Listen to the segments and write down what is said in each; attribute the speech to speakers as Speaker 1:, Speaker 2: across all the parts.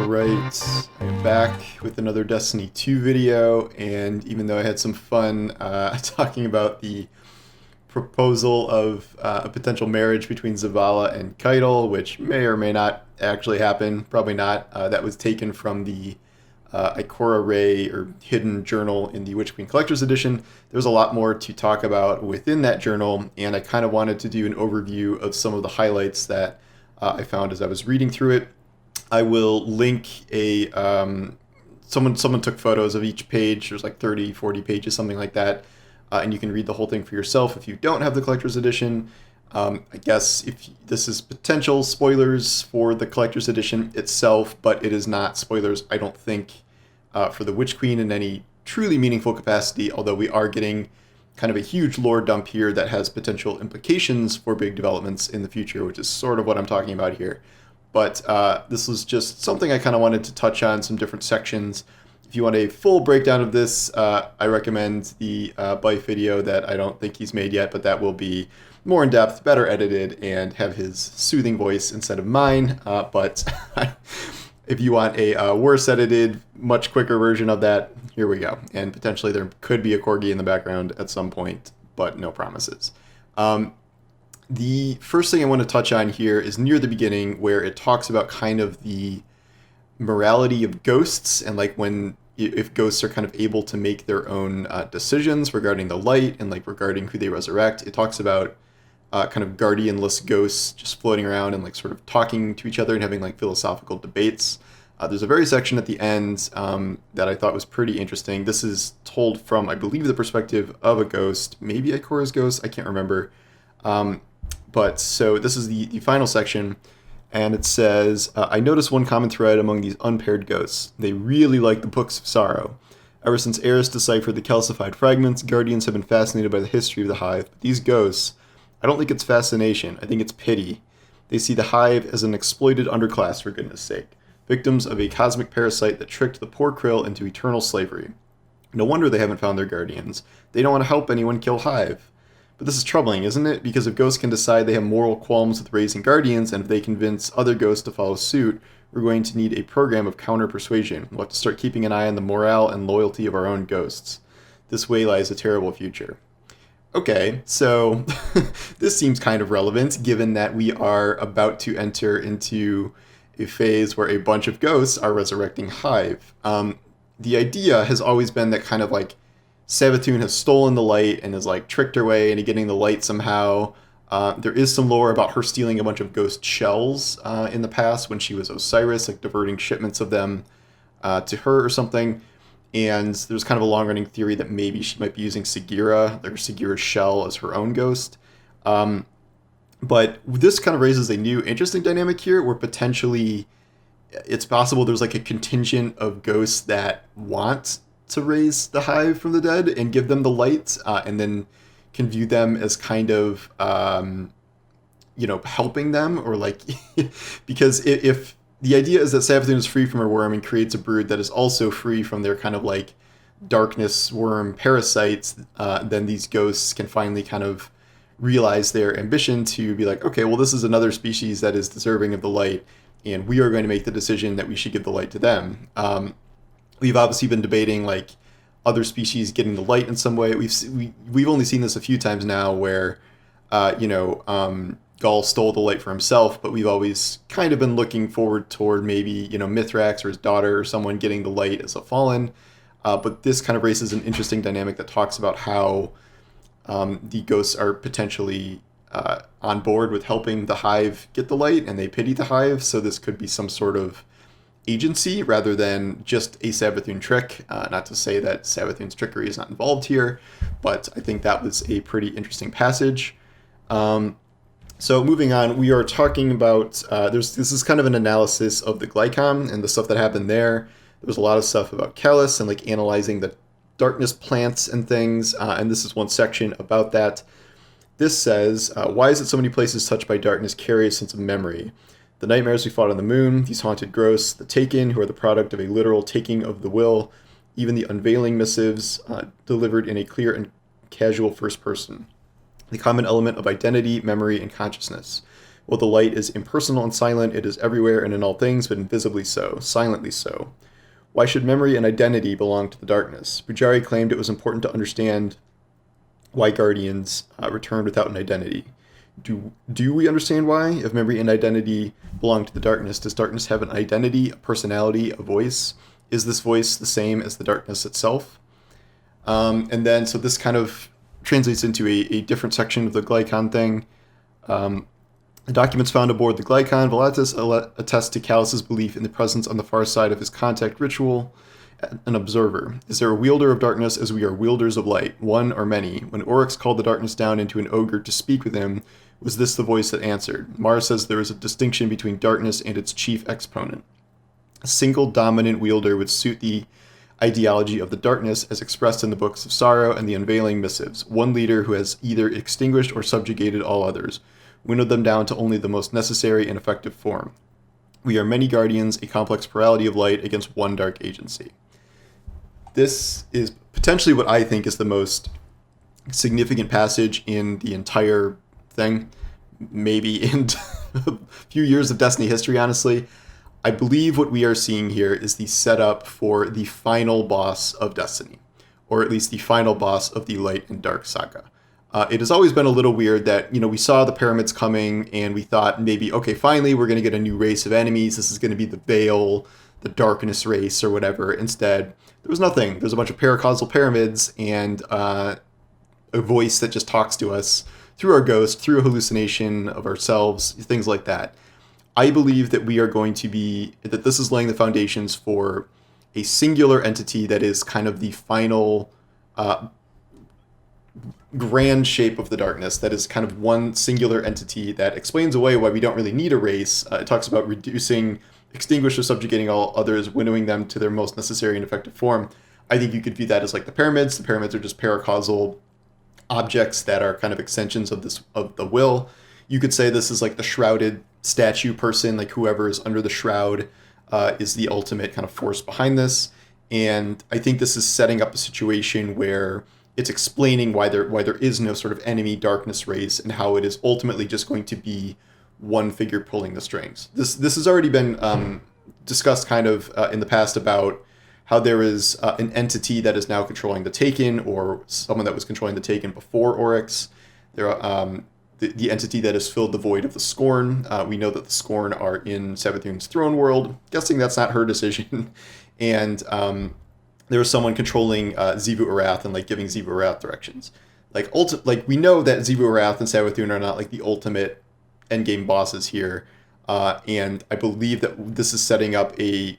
Speaker 1: Alright, I'm back with another Destiny 2 video, and even though I had some fun talking about the proposal of a potential marriage between Zavala and Caiatl, which may or may not actually happen, probably not, that was taken from the Ikora Rey, or hidden journal in the Witch Queen Collector's Edition. There's a lot more to talk about within that journal, and I kind of wanted to do an overview of some of the highlights that I found as I was reading through it. I will link a someone took photos of each page. There's like 30, 40 pages, something like that, and you can read the whole thing for yourself if you don't have the collector's edition. I guess if this is potential spoilers for the collector's edition itself, but it is not spoilers, I don't think, for the Witch Queen in any truly meaningful capacity, although we are getting kind of a huge lore dump here that has potential implications for big developments in the future, which is sort of what I'm talking about here. But this was just something I kind of wanted to touch on, some different sections. If you want a full breakdown of this, I recommend the Bife video that I don't think he's made yet, but that will be more in-depth, better edited, and have his soothing voice instead of mine. But if you want a worse edited, much quicker version of that, here we go. And potentially there could be a corgi in the background at some point, but no promises. The first thing I want to touch on here is near the beginning, where it talks about kind of the morality of ghosts, and like if ghosts are kind of able to make their own decisions regarding the light and like regarding who they resurrect. It talks about kind of guardianless ghosts just floating around and like sort of talking to each other and having like philosophical debates. There's a very section at the end that I thought was pretty interesting. This is told from, I believe, the perspective of a ghost, maybe Ikora's ghost, I can't remember. But so this is the final section, and it says, I noticed one common thread among these unpaired ghosts. They really like the Books of Sorrow. Ever since Eris deciphered the calcified fragments, Guardians have been fascinated by the history of the Hive. But these ghosts, I don't think it's fascination, I think it's pity. They see the Hive as an exploited underclass, for goodness sake, victims of a cosmic parasite that tricked the poor Krill into eternal slavery. No wonder they haven't found their Guardians. They don't want to help anyone kill Hive. But this is troubling, isn't it? Because if ghosts can decide they have moral qualms with raising guardians, and if they convince other ghosts to follow suit, we're going to need a program of counter-persuasion. We'll have to start keeping an eye on the morale and loyalty of our own ghosts. This way lies a terrible future. Okay, so this seems kind of relevant, given that we are about to enter into a phase where a bunch of ghosts are resurrecting Hive. The idea has always been that kind of like Savathun has stolen the light and has like tricked her way into getting the light somehow. There is some lore about her stealing a bunch of ghost shells in the past when she was Osiris, like diverting shipments of them to her or something. And there's kind of a long-running theory that maybe she might be using Sagira, like Sagira's shell, as her own ghost. But this kind of raises a new interesting dynamic here, where potentially it's possible there's like a contingent of ghosts that want to raise the Hive from the dead and give them the light, and then can view them as kind of, helping them, or like, because if the idea is that Savathun is free from her worm and creates a brood that is also free from their kind of like darkness worm parasites, then these ghosts can finally kind of realize their ambition to be like, okay, well, this is another species that is deserving of the light, and we are going to make the decision that we should give the light to them. We've obviously been debating like other species getting the light in some way. We've only seen this a few times now, where Gaul stole the light for himself, but we've always kind of been looking forward toward maybe Mithrax or his daughter or someone getting the light as a fallen. But this kind of raises an interesting dynamic that talks about how the ghosts are potentially on board with helping the Hive get the light, and they pity the Hive. So this could be some sort of agency rather than just a Savathun trick. Not to say that Savathun's trickery is not involved here, but I think that was a pretty interesting passage. So moving on, we are talking about, this is kind of an analysis of the Glycom and the stuff that happened there. There was a lot of stuff about Callus and like analyzing the darkness plants and things, and this is one section about that. This says, why is it so many places touched by darkness carry a sense of memory? The nightmares we fought on the moon, these haunted growths, the Taken, who are the product of a literal taking of the will, even the unveiling missives delivered in a clear and casual first person. The common element of identity, memory, and consciousness. While the light is impersonal and silent, it is everywhere and in all things, but invisibly so, silently so. Why should memory and identity belong to the darkness? Pujari claimed it was important to understand why guardians returned without an identity. Do we understand why? If memory and identity belong to the darkness, does darkness have an identity, a personality, a voice? Is this voice the same as the darkness itself? And then, so this kind of translates into a different section of the Glycon thing. The documents found aboard the Glycon Volatus attest to Calus's belief in the presence on the far side of his contact ritual, an observer. Is there a wielder of darkness as we are wielders of light, one or many? When Oryx called the darkness down into an ogre to speak with him, was this the voice that answered? Mara says there is a distinction between darkness and its chief exponent. A single dominant wielder would suit the ideology of the darkness as expressed in the Books of Sorrow and the Unveiling Missives, one leader who has either extinguished or subjugated all others, winnowed them down to only the most necessary and effective form. We are many guardians, a complex plurality of light against one dark agency. This is potentially what I think is the most significant passage in the entire thing, maybe in a few years of Destiny history, honestly. I believe what we are seeing here is the setup for the final boss of Destiny, or at least the final boss of the Light and Dark saga. It has always been a little weird that, we saw the pyramids coming and we thought maybe, okay, finally we're going to get a new race of enemies. This is going to be the Veil, the Darkness race, or whatever. Instead, there was nothing. There's a bunch of paracausal pyramids and a voice that just talks to us through our ghost, through a hallucination of ourselves, things like that. I believe that that this is laying the foundations for a singular entity that is kind of the final grand shape of the darkness, that is kind of one singular entity that explains away why we don't really need a race. It talks about reducing, extinguish, or subjugating all others, winnowing them to their most necessary and effective form. I think you could view that as like the pyramids. The pyramids are just paracausal objects that are kind of extensions of the will. You could say this is like the shrouded statue person, like whoever is under the shroud is the ultimate kind of force behind this. And I think this is setting up a situation where it's explaining why there is no sort of enemy darkness race and how it is ultimately just going to be one figure pulling the strings. This has already been discussed kind of in the past about how there is an entity that is now controlling the Taken, or someone that was controlling the Taken before Oryx. There are the entity that has filled the void of the Scorn. We know that the Scorn are in Savathun's throne world. Guessing that's not her decision. And there was someone controlling Xivu Arath and like giving Xivu Arath directions. Like we know that Xivu Arath and Savathun are not like the ultimate endgame bosses here. And I believe that this is setting up a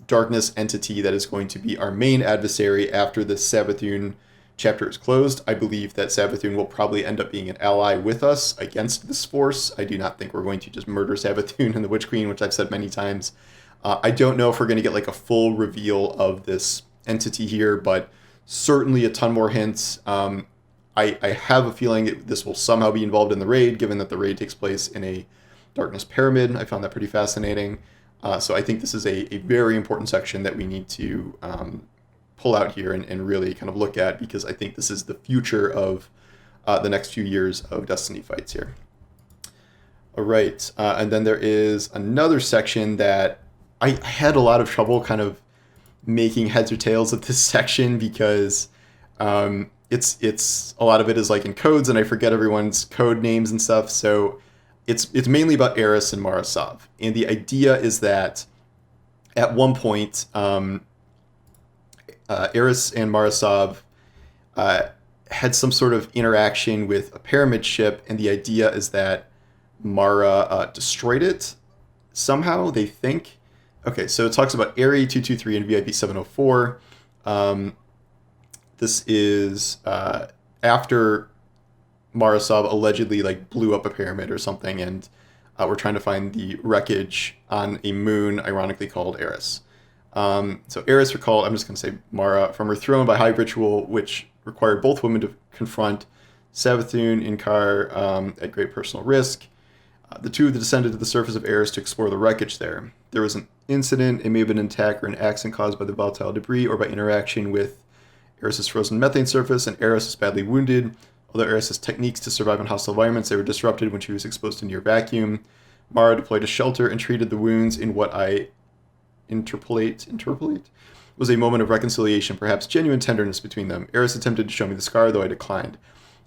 Speaker 1: darkness entity that is going to be our main adversary after the Savathun chapter is closed. I believe that Savathun will probably end up being an ally with us against this force. I do not think we're going to just murder Savathun and the Witch Queen, which I've said many times. I don't know if we're going to get like a full reveal of this entity here, but certainly a ton more hints. I have a feeling this will somehow be involved in the raid, given that the raid takes place in a darkness pyramid. I found that pretty fascinating. So I think this is a very important section that we need to pull out here and really kind of look at, because I think this is the future of the next few years of Destiny fights here. All right, and then there is another section that I had a lot of trouble kind of making heads or tails of this section, because it's a lot of it is like in codes and I forget everyone's code names and stuff. So it's mainly about Eris and Marasav. And the idea is that at one point, Eris and Marasav had some sort of interaction with a pyramid ship, and the idea is that Mara destroyed it somehow, they think. Okay, so it talks about Airy 223 and VIP 704. This is after Marasav allegedly like blew up a pyramid or something, and we're trying to find the wreckage on a moon, ironically called Eris. So Eris recalled, I'm just going to say Mara, from her throne by high ritual, which required both women to confront Savathun and Kar at great personal risk. The two descended to the surface of Eris to explore the wreckage there. There was an incident, it may have been an attack or an accident caused by the volatile debris or by interaction with Eris's frozen methane surface, and Eris was badly wounded. Although Eris's techniques to survive in hostile environments, they were disrupted when she was exposed to near vacuum. Mara deployed a shelter and treated the wounds in what I interpolate was a moment of reconciliation, perhaps genuine tenderness between them. Eris attempted to show me the scar, though I declined.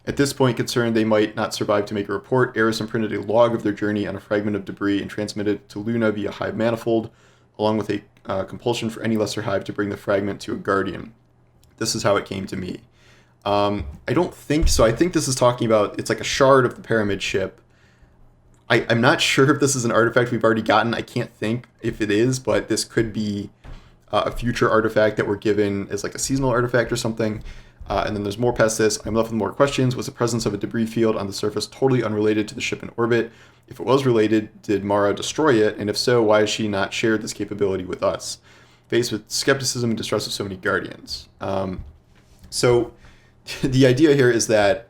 Speaker 1: At this point, concerned they might not survive to make a report, Eris imprinted a log of their journey on a fragment of debris and transmitted it to Luna via hive manifold, along with a compulsion for any lesser hive to bring the fragment to a guardian. This is how it came to me. I don't think so. I think this is talking about, it's like a shard of the pyramid ship. I'm not sure if this is an artifact we've already gotten. I can't think if it is, but this could be a future artifact that we're given as like a seasonal artifact or something. And then there's more past this. I'm left with more questions. Was the presence of a debris field on the surface totally unrelated to the ship in orbit? If it was related, did Mara destroy it? And if so, why has she not shared this capability with us? Faced with skepticism and distrust of so many guardians. So the idea here is that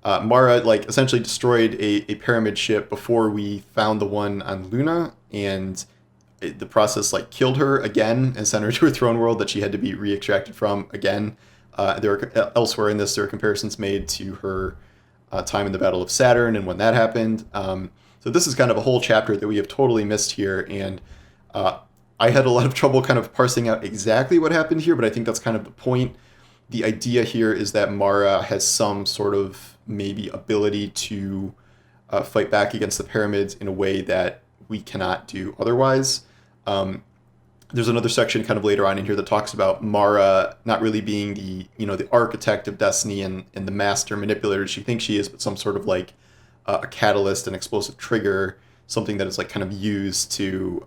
Speaker 1: Mara like essentially destroyed a pyramid ship before we found the one on Luna, and the process like killed her again and sent her to a throne world that she had to be re-extracted from again. Elsewhere in this, there are comparisons made to her time in the Battle of Saturn and when that happened. So this is kind of a whole chapter that we have totally missed here, and I had a lot of trouble kind of parsing out exactly what happened here, but I think that's kind of the point. The idea here is that Mara has some sort of maybe ability to fight back against the pyramids in a way that we cannot do otherwise. There's another section kind of later on in here that talks about Mara not really being the architect of destiny and the master manipulator she thinks she is, but some sort of like a catalyst, an explosive trigger, something that is like kind of used to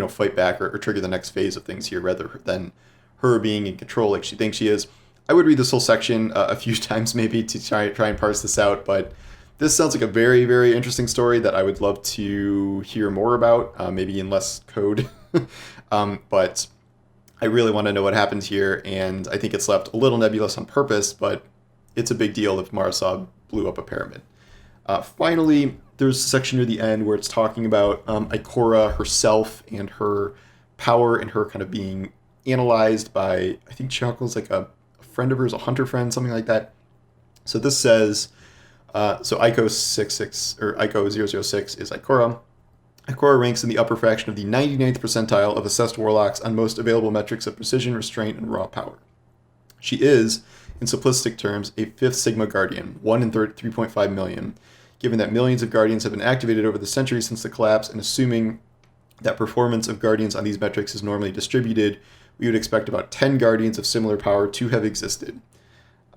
Speaker 1: fight back or trigger the next phase of things here, rather than her being in control like she thinks she is. I would read this whole section a few times maybe to try and parse this out, but this sounds like a very, very interesting story that I would love to hear more about, maybe in less code. But I really want to know what happened here, and I think it's left a little nebulous on purpose, but it's a big deal if Marasab blew up a pyramid. Finally, there's a section near the end where it's talking about Ikora herself and her power and her kind of being analyzed by, I think Chuckle's like a friend of hers, a hunter friend, something like that. So this says, so Ico 66 or Ico 006 is Ikora. Ikora ranks in the upper fraction of the 99th percentile of assessed warlocks on most available metrics of precision, restraint, and raw power. She is, in simplistic terms, a 5th Sigma Guardian, 1 in 3.5 million. Given that millions of Guardians have been activated over the centuries since the collapse, and assuming that performance of Guardians on these metrics is normally distributed, we would expect about 10 Guardians of similar power to have existed.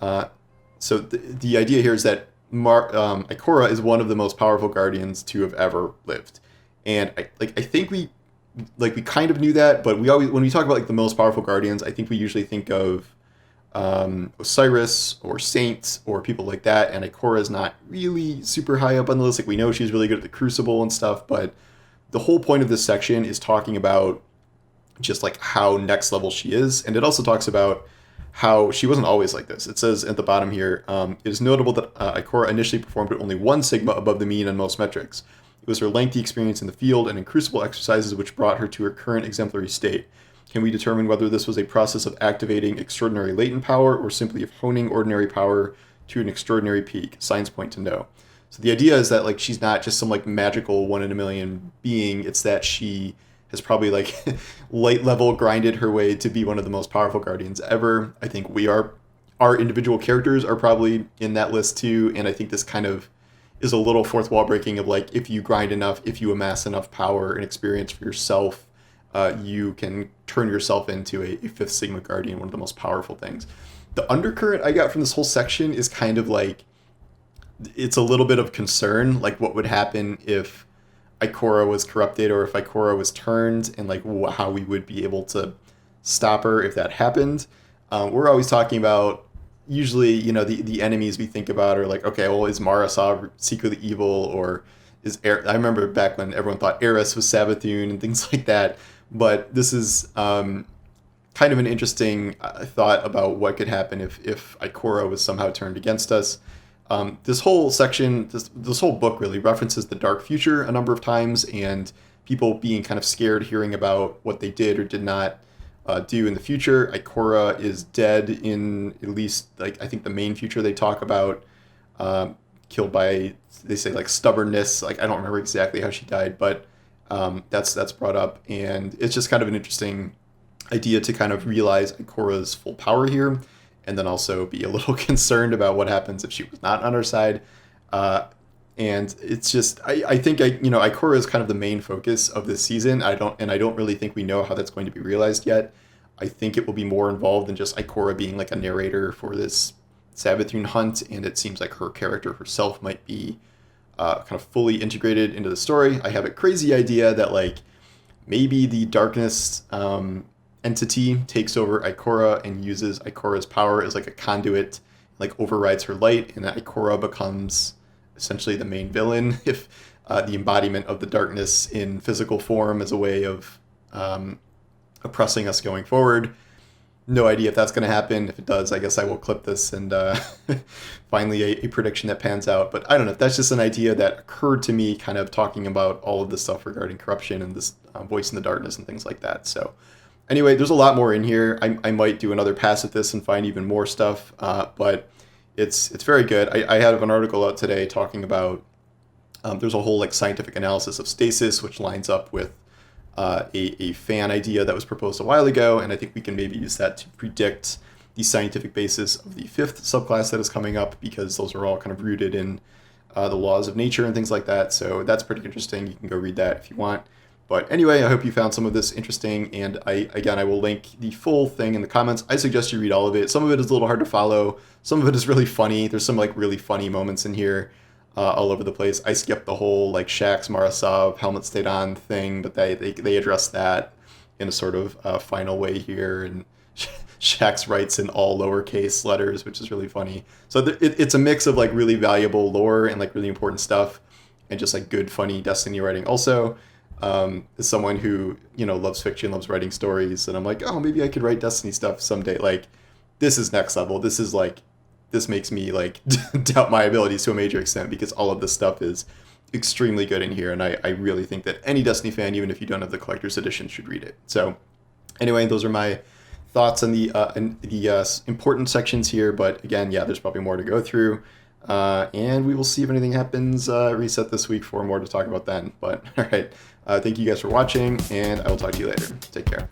Speaker 1: So the idea here is that Ikora is one of the most powerful Guardians to have ever lived. And I think we kind of knew that, but we always, when we talk about like the most powerful Guardians, I think we usually think of Osiris or Saints or people like that, and Ikora is not really super high up on the list. Like, we know she's really good at the Crucible and stuff, but the whole point of this section is talking about just like how next level she is, and it also talks about how she wasn't always like this. It says at the bottom here, it is notable that Ikora initially performed at only 1 Sigma above the mean on most metrics. It was her lengthy experience in the field and in Crucible exercises which brought her to her current exemplary state. Can we determine whether this was a process of activating extraordinary latent power or simply of honing ordinary power to an extraordinary peak? Signs point to no. So the idea is that like she's not just some like magical 1 in a million being. It's that she has probably like light level grinded her way to be one of the most powerful Guardians ever. I think our individual characters are probably in that list too, and I think this kind of is a little fourth wall breaking of like, if you grind enough, if you amass enough power and experience for yourself, you can turn yourself into a 5th Sigma Guardian, one of the most powerful things. The undercurrent I got from this whole section is kind of like, it's a little bit of concern, like what would happen if Ikora was corrupted or if Ikora was turned, and like how we would be able to stop her if that happened. We're always talking about, usually, the enemies we think about are like, okay, well, is Marasab secretly evil, or is I remember back when everyone thought Eris was Savathun and things like that. But this is kind of an interesting thought about what could happen if Ikora was somehow turned against us. This whole section, this whole book really references the dark future a number of times, and people being kind of scared hearing about what they did or did not do in the future. Ikora is dead in at least, like, I think the main future they talk about. killed by, they say, like stubbornness. Like I don't remember exactly how she died, but that's brought up, and it's just kind of an interesting idea to kind of realize Ikora's full power here, and then also be a little concerned about what happens if she was not on our side. And it's just I think Ikora is kind of the main focus of this season. I don't really think we know how that's going to be realized yet. I think it will be more involved than just Ikora being like a narrator for this Savathun hunt, and it seems like her character herself might be kind of fully integrated into the story. I have a crazy idea that like maybe the darkness entity takes over Ikora and uses Ikora's power as like a conduit, like overrides her light, and that Ikora becomes essentially the main villain if the embodiment of the darkness in physical form as a way of oppressing us going forward. No idea if that's going to happen. If it does, I guess I will clip this and finally a prediction that pans out. But I don't know. That's just an idea that occurred to me kind of talking about all of this stuff regarding corruption and this voice in the darkness and things like that. So anyway, there's a lot more in here. I might do another pass at this and find even more stuff. But it's very good. I have an article out today talking about there's a whole like scientific analysis of stasis, which lines up with a fan idea that was proposed a while ago, and I think we can maybe use that to predict the scientific basis of the fifth subclass that is coming up, because those are all kind of rooted in the laws of nature and things like that. So that's pretty interesting. You can go read that if you want. But anyway, I hope you found some of this interesting, and I will link the full thing in the comments. I suggest you read all of it. Some of it is a little hard to follow. Some of it is really funny. There's some like really funny moments in here. All over the place. I skipped the whole like Shax Marasov helmet stayed on thing, but they address that in a sort of final way here, and Shax writes in all lowercase letters, which is really funny. So it's a mix of like really valuable lore and like really important stuff, and just like good funny Destiny writing. Also, as someone who loves fiction, loves writing stories, and I'm like, oh, maybe I could write Destiny stuff someday. Like this is next level. This makes me like doubt my abilities to a major extent, because all of this stuff is extremely good in here, and I really think that any Destiny fan, even if you don't have the collector's edition, should read it. So anyway, those are my thoughts on the important sections here, but again, yeah, there's probably more to go through, and we will see if anything happens reset this week for more to talk about then. But all right, thank you guys for watching, and I will talk to you later. Take care.